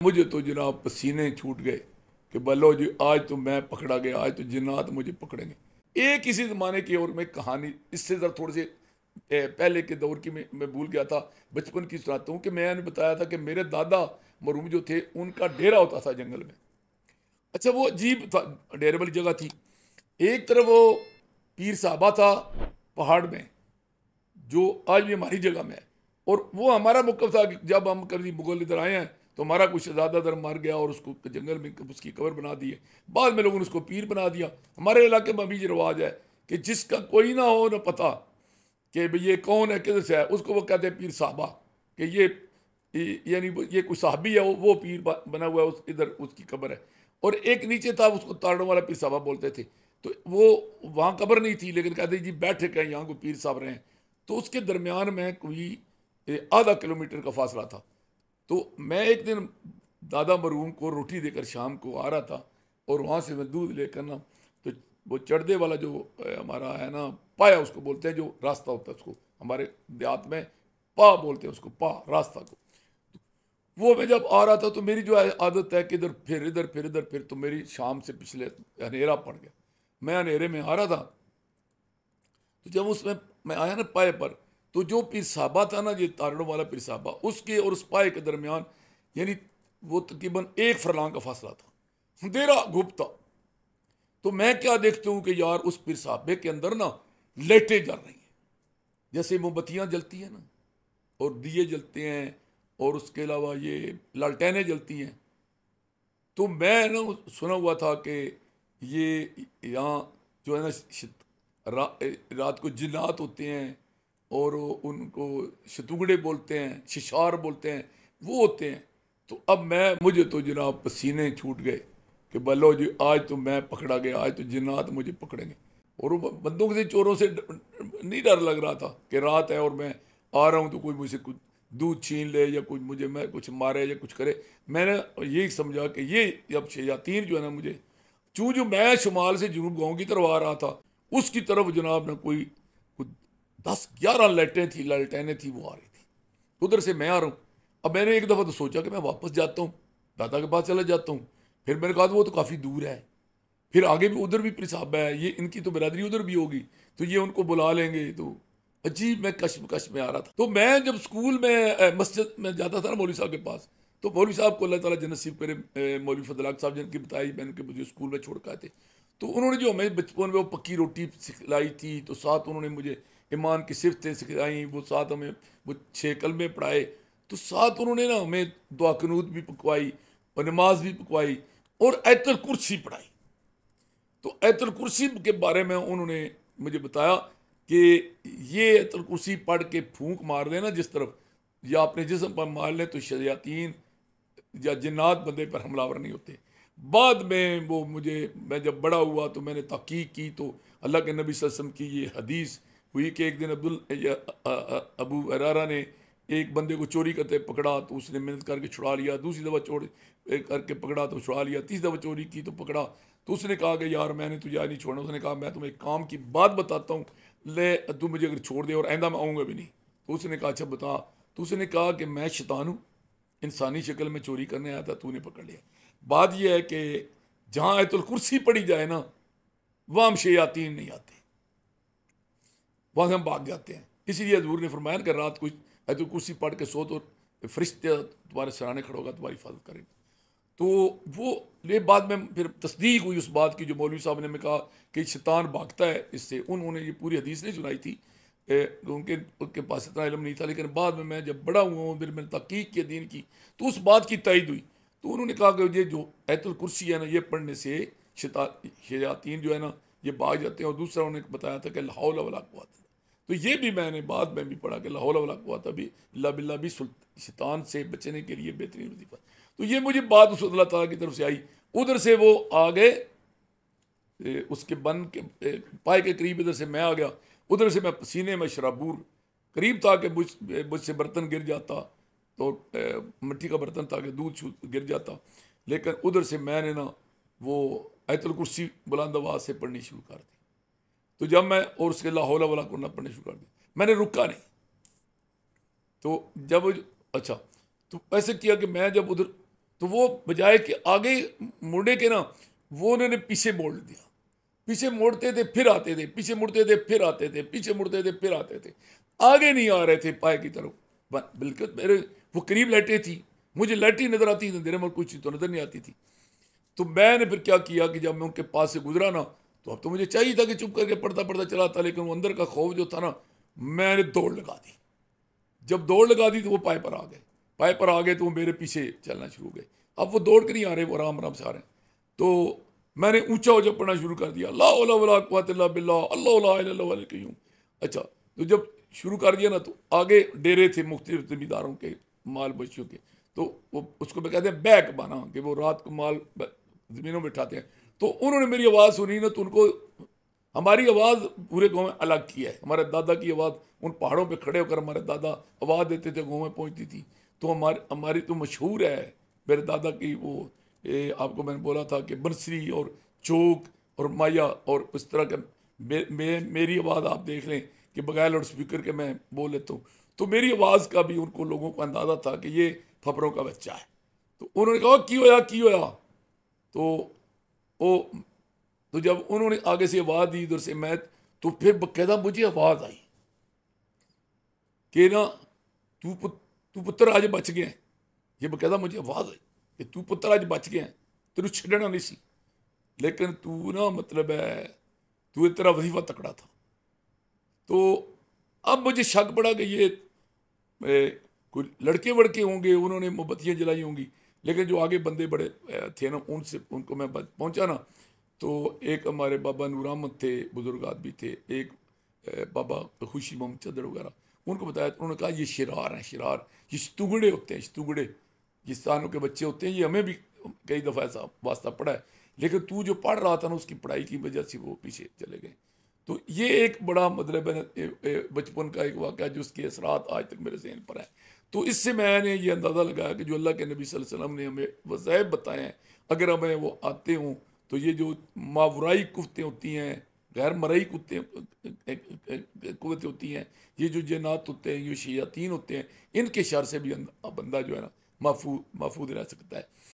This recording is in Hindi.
मुझे तो जनाब पसीने छूट गए कि बल्लो जी आज तो मैं पकड़ा गया, आज तो जिन्नात मुझे पकड़ेंगे। एक इसी ज़माने की और मैं कहानी इससे ज़रा थोड़े से पहले के दौर की मैं भूल गया था, बचपन की सुनाता हूँ कि मैंने बताया था कि मेरे दादा मरहूम जो थे उनका डेरा होता था जंगल में। अच्छा वो अजीब था, डेरे वाली जगह थी। एक तरफ वो पीर साहबा था पहाड़ में, जो आज भी हमारी जगह में है। और वो हमारा मौक़िफ़ था कि जब हम कभी मुगल इधर आए हैं तो हमारा कुछ शहजादा इधर मर गया और उसको जंगल में उसकी कब्र बना दी है। बाद में लोगों ने उसको पीर बना दिया। हमारे इलाके में अभी ये रिवाज है कि जिसका कोई ना हो ना पता कि भाई ये कौन है किधर से है, उसको वो कहते हैं पीर साहबा, कि यानी ये कोई साहबी है, वो पीर बना हुआ है, उस इधर उसकी कब्र है। और एक नीचे था, उसको ताड़ों वाला पीर साहबा बोलते थे। तो वो वहाँ कब्र नहीं थी, लेकिन कहते जी बैठे कहीं यहाँ को पीर साहब रहे हैं। तो उसके दरमियान में कोई आधा किलोमीटर का फासला था। तो मैं एक दिन दादा मरहूम को रोटी देकर शाम को आ रहा था, और वहाँ से मैं दूध लेकर ना, तो वो चढ़दे वाला जो हमारा है ना, पाया उसको बोलते हैं, जो रास्ता होता है उसको हमारे देहात में पा बोलते हैं, उसको पा रास्ता को। वो मैं जब आ रहा था तो मेरी जो आदत है कि इधर फिर इधर फिर इधर फिर, तो मेरी शाम से पिछले अंधेरा पड़ गया। मैं अंधेरे में आ रहा था, तो जब उसमें मैं आया ना पाए पर, तो जो पीर साहबा था ना, ये तारणों वाला पीर साहबा, उसके और उस पाए के दरमियान यानी वो तकरीबन 1 फरलांग का फासला था, अंधेरा घुप था। तो मैं क्या देखता हूँ कि यार उस पीर साहबे के अंदर ना लाइटें जल रही हैं, जैसे मोमबत्तियाँ जलती हैं ना, और दिए जलते हैं, और उसके अलावा ये लालटेनें जलती हैं। तो मैं ना सुना हुआ था कि ये यहाँ जो है ना रात को जिन्नात होते हैं, और उनको शतुगड़े बोलते हैं, शिशार बोलते हैं, वो होते हैं। तो अब मुझे तो जनाब पसीने छूट गए कि बल्लो जी आज तो मैं पकड़ा गया, आज तो जिन्नात मुझे पकड़ेंगे। और वो बंदूक से चोरों से नहीं डर लग रहा था कि रात है और मैं आ रहा हूँ तो कोई मुझसे कुछ दूध छीन ले या कुछ मुझे मैं कुछ मारे या कुछ करे। मैंने यही समझा कि ये जब शयातीन जो है ना मुझे, चूँ जो मैं शुमाल से जनूब गाँव की तरफ आ रहा था, उसकी तरफ जनाब ना कोई 10-11 लालटेनें थी, वो आ रही थी। उधर से मैं आ रहा हूँ। अब मैंने एक दफ़ा तो सोचा कि मैं वापस जाता हूँ, दादा के पास चला जाता हूँ। फिर मैंने कहा वो तो काफ़ी दूर है, फिर आगे भी उधर भी पीर साहब है, ये इनकी तो बिरादरी उधर भी होगी, तो ये उनको बुला लेंगे। तो अजीब मैं कश्मकश में आ रहा था। तो मैं जब स्कूल में मस्जिद में जाता था ना मौलवी साहब के पास, तो मौलवी साहब को अल्लाह ताला जन्नत नसीब करे, मौलवी फजल हक साहब जिनकी बताई मैंने कि मुझे स्कूल में छोड़ के आए थे। तो उन्होंने जो हमें बचपन में वो पक्की रोटी सिखलाई थी, तो साथ उन्होंने मुझे ईमान की सिफतें सिखाई, वो साथ हमें वो 6 कलमे पढ़ाए, तो साथ उन्होंने ना हमें दुआ कनूत भी पकवाई और नमाज भी पकवाई और आयतुल कुर्सी पढ़ाई। तो आयतुल कुर्सी के बारे में उन्होंने मुझे बताया कि ये आयतुल कुर्सी पढ़ के फूंक मार देना जिस तरफ, या अपने जिस्म पर मार लें, तो शयातीन या जिन्नात बंदे पर हमलावर नहीं होते। बाद में वो मैं जब बड़ा हुआ तो मैंने तहकीक की, तो अल्लाह के नबी सल्लल्लाहु अलैहि वसल्लम की ये हदीस हुई कि एक दिन अबू हरारा ने एक बंदे को चोरी करते पकड़ा, तो उसने मेहनत करके छुड़ा लिया। दूसरी दफ़ा चोरी करके पकड़ा तो छुड़ा लिया। तीसरी दफ़ा चोरी की तो पकड़ा, तो उसने कहा कि यार मैंने तुझे आज नहीं छोड़ना। उसने कहा मैं तुम्हें एक काम की बात बताता हूँ, ले तू मुझे अगर छोड़ दे और आइंदा मैं आऊँगा भी नहीं। तो उसने कहा अच्छा बता। तो उसने कहा कि मैं शैतान हूँ, इंसानी शक्ल में चोरी करने आया था, तूने पकड़ लिया। बात यह है कि जहाँ आयतुल कुर्सी पड़ी जाए ना, वहाँ हम शयातीन नहीं आते, वहाँ से हम भाग जाते हैं। इसीलिए हजूर ने फरमाया कि रात को आयतुल कुर्सी पढ़ के सो, तो फरिश्ते तुम्हारे सराहने खड़ा होगा, तुम्हारी हिफाजत करेगा। तो वो ये बाद में फिर तस्दीक हुई उस बात की जो मौलवी साहब ने मैं कहा कि शैतान भागता है इससे। उन्होंने ये पूरी हदीस नहीं सुनाई थी, उनके पास इतना इल्म नहीं था। लेकिन बाद में मैं जब बड़ा हुआ हूँ, फिर मैंने तहकीक के दीन की, तो उस बात की तायद हुई। तो उन्होंने कहा कि ये जो आयतुल कुर्सी है ना, ये पढ़ने से शयातीन जो है ना ये भाग जाते हैं। और दूसरा उन्होंने बताया था कि ला हौला वला कुव्वता, तो ये भी मैंने बाद में भी पढ़ा कि ला हौला वला कुव्वता भी इल्ला बिल्लाह भी शैतान से बचने के लिए बेहतरीन वजीफा। तो ये मुझे बात उस अल्लाह ताला की तरफ से आई। उधर से वो आ गए, उसके बन के पाए के करीब, इधर से मैं आ गया। उधर से मैं पसीने में शराबूर करीब था कि मुझसे बर्तन गिर जाता, तो मिट्टी का बर्तन था कि दूध गिर जाता। लेकिन उधर से मैंने ना वो आयतुल कुर्सी बुलंद आवाज़ से पढ़नी शुरू कर दी। तो जब मैं और उसके ला हौला वला कुव्वता पढ़ने शुरू कर दी, मैंने रुका नहीं। तो जब अच्छा, तो ऐसे किया कि मैं जब उधर तो वो बजाय कि आगे मुड़े के ना, वो उन्होंने पीछे मोड़ दिया। पीछे मुड़ते थे फिर आते थे, पीछे मुड़ते थे फिर आते थे, पीछे मुड़ते थे फिर आते थे, आगे नहीं आ रहे थे पाए की तरफ। बिल्कुल मेरे वो करीब लाइटें थी, मुझे लाइटें नजर आती थी, अंधेरे में कुछ चीज़ तो नजर नहीं आती थी। तो मैंने फिर क्या किया कि जब मैं उनके पास से गुजरा ना, तो अब तो मुझे चाहिए था कि चुप करके पढ़ता पढ़ता चला था, लेकिन वो अंदर का खौफ जो था ना, मैंने दौड़ लगा दी। जब दौड़ लगा दी तो वो पाए पर आ गए, पाए पर आ गए तो वो मेरे पीछे चलना शुरू हो गए। अब वो दौड़ कर नहीं आ रहे, वो आराम आराम से आ रहे हैं। तो मैंने ऊंचा ऊंचा पढ़ना शुरू कर दिया, ला हौला वला कुव्वता इल्ला बिल्लाह अल्लाहु ला इलाहा इल्ला हुवल कय्यूम। अच्छा, तो जब शुरू कर दिया ना, तो आगे डेरे थे मुख्तलिफ जमींदारों के, माल बच्चियों के, तो वो उसको मैं कहते हैं बैक बना, कि वो रात को माल ज़मीनों में उठाते हैं। तो उन्होंने मेरी आवाज़ सुनी ना, तो उनको हमारी आवाज़ पूरे गांव में अलग की है। हमारे दादा की आवाज़, उन पहाड़ों पे खड़े होकर हमारे दादा आवाज़ देते थे, गांव में पहुंचती थी। तो हमारी हमारी तो मशहूर है मेरे दादा की वो, आपको मैंने बोला था कि बंसरी और चौक और माया और उस तरह का। मेरी आवाज़ आप देख लें कि बगैर लाउड स्पीकर के मैं बोल लेता हूँ। तो मेरी आवाज़ का भी उनको लोगों को अंदाज़ा था कि ये फपरों का बच्चा है। तो उन्होंने कहा की होया। तो वो, तो जब उन्होंने आगे से आवाज़ दी इधर से, मैं तो फिर बकायदा मुझे आवाज़ आई कि ना, तू पुत्र आज बच गया। ये बकायदा मुझे आवाज़ आई कि तू पुत्र आज बच गया, तेन छड़ना नहीं सी, लेकिन तू ना मतलब है, तू तेरा वजीफा तकड़ा था। तो अब मुझे शक पड़ा कि ये कोई लड़के वड़के होंगे, उन्होंने मोमबत्तियाँ जलाई होंगी। लेकिन जो आगे बंदे बड़े थे ना, उनसे उनको मैं पहुंचा ना, तो एक हमारे बाबा नूर अहमद थे, बुजुर्ग आदमी थे, एक बाबा खुशी मोहम्मद चदर वगैरह, उनको बताया। तो उन्होंने कहा ये शिरार हैं, शिरार, ये शतुगड़े होते हैं, शतुगड़े जिस्तानों के बच्चे होते हैं। ये हमें भी कई दफ़ा ऐसा वास्ता पड़ा है, लेकिन तू जो पढ़ रहा था ना, उसकी पढ़ाई की वजह से वो पीछे चले गए। तो ये एक बड़ा मतलब है बचपन का एक वाक़या, जो उसके असरात आज तक मेरे जहन पर है। तो इससे मैंने ये अंदाज़ा लगाया कि जो अल्लाह के नबी सल्लल्लाहु अलैहि वसल्लम ने हमें वज़ाइफ बताए हैं, अगर हमें वो आते हों, तो ये जो मावराई कुव्वतें होती हैं, गैर मरई कुव्वतें होती हैं, ये जो जन्नात होते हैं, ये शयातीन होते हैं, इनके शर से भी बंदा जो है ना महफूज रह सकता है।